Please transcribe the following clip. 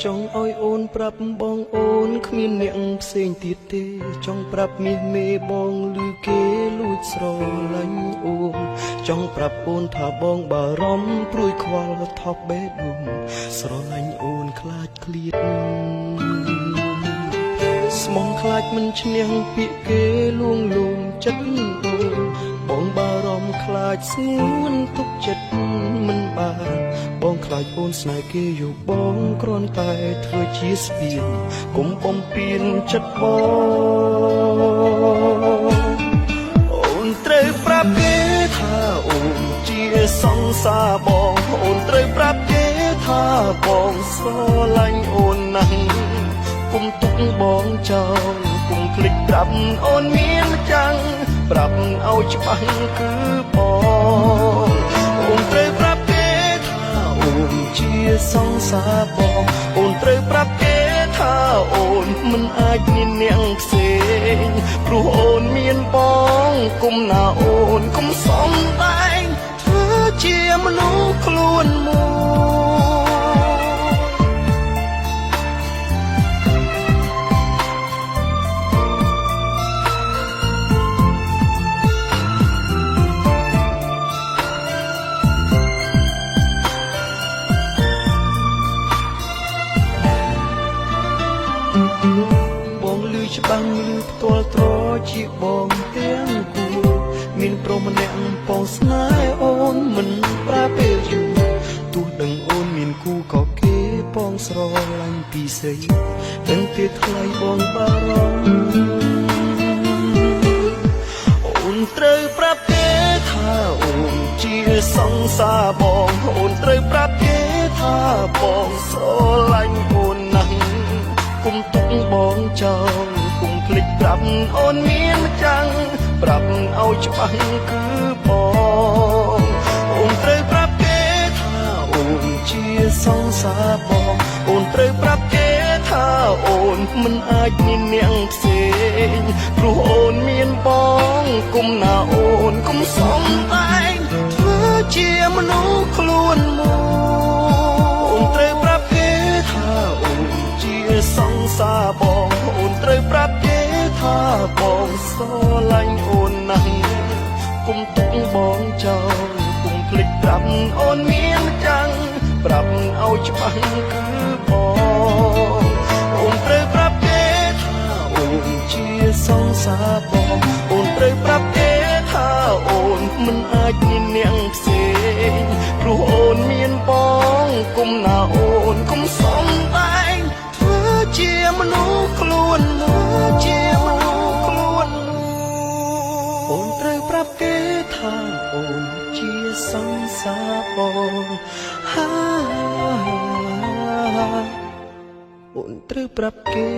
ចង់ឲ្យអូនប្រាប់បងអូនគ្មានអ្នកផ្សេងទៀតទេចង់ប្រាប់មាសមេបងឮគេលួចស្រឡាញ់អូនចង់ប្រាប់អូនថាបងបារម្ភព្រួយខ្វល់ថប់បេះដូងស្រឡាញ់អូនខ្លាចឃ្លាតស្មងខ្លាចមិនឈ្នះពាក្យគេលួងលោមចិត្តអូនបងបារម្ភខ្លាចស្ងួនទុកចិត្តមិនបានបងខ្លាចអូនស្នេហ៍គេយកបងគ្រាន់តែធ្វើជាស្ពានកុំបំពេញចិត្តបងអូនត្រូវប្រាប់គេថាអូនជាសង្សារបងអូនត្រូវប្រាប់គេថាបងស្រឡាញ់អូនណាស់គុំទុកបងចោលគុំភ្លេចប្រាប់អូនមានម្ចាំងប្រាប់ឲ្យច្បាស់គឺបងអូនត្រូវប្រាប់គេថាអូនជាសង្សារបងអូនត្រូវប្រាប់គេថាអូនមិនអាចមានអ្នកផ្សេងព្រោះអូនមានបងគុំណាអូនគុំសំដែងធ្វើជាមនុស្សខ្លួនមួយបងលឺច្បាំងលឺផ្ទាល់ត្រជាបងទាំងគូមានព្រមម្នាក់បងស្នេហ៍អូនមិនប្រាពេលយូរទោះដឹងអូនមានគូក៏គេបងស្រឡាញ់ពីស្រីដឹងទេថ្លៃបងបារម្ភអូនត្រូវប្រាប់គេថាអូនជាសង្សារបងអូនត្រូវប្រាប់គេថាបងស្រឡាញ់អូនណាស់គុំទុកបងចោលគុំភ្លេចប្រាប់អូនមានម្ចាំងប្រាប់ឲ្យច្បាស់គឺបងអូនត្រូវប្រាប់គេថាអូនជាសង្សារបងអូនត្រូវប្រាប់គេថាអូនមិនអាចមានអ្នកផ្សេងព្រោះអូនមានបងគុំណាអូនគុំសំដែងធ្វើជាមនុស្សខ្លួនមួយអូនត្រូវប្រាប់គេថាអូនជាសង្សារបងអូនត្រូវប្រាប់គេថាបងស្រឡាញ់អូនណាស់គុំទុកបងចោលគុំភ្លេចប្រាប់អូនមានម្ចាំងប្រាប់ឲ្យច្បាស់គឺបងអូនត្រូវប្រាប់គេថាអូនជាសង្សារបងអូនត្រូវប្រាប់គេថាអូនមិនអាចមានអ្នកផ្សេងព្រោះអូនមានបងគុំណាអូនគុំសំដែងធ្វើជាមនុស្សខ្លួនមួយជាមនុស្សខ្លួនអូនត្រូវប្រាប់គេថាអូនជាសង្សារបងអូនត្រូវប្រាប់គេ